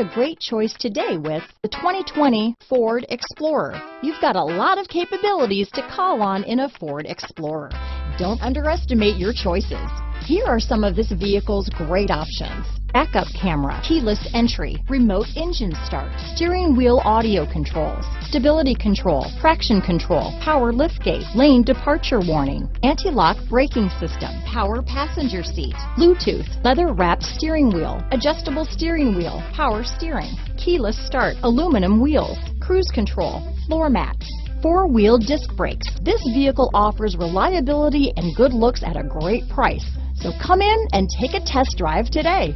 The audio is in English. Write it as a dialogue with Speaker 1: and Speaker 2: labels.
Speaker 1: a great choice today with the 2020 Ford Explorer. You've got a lot of capabilities to call on in a Ford Explorer. Don't underestimate your choices. Here are some of this vehicle's great options: backup camera, keyless entry, remote engine start, steering wheel audio controls, stability control, traction control, power liftgate, lane departure warning, anti-lock braking system, power passenger seat, Bluetooth, leather-wrapped steering wheel, adjustable steering wheel, power steering, keyless start, aluminum wheels, cruise control, floor mats, four-wheel disc brakes. This vehicle offers reliability and good looks at a great price. So come in and take a test drive today.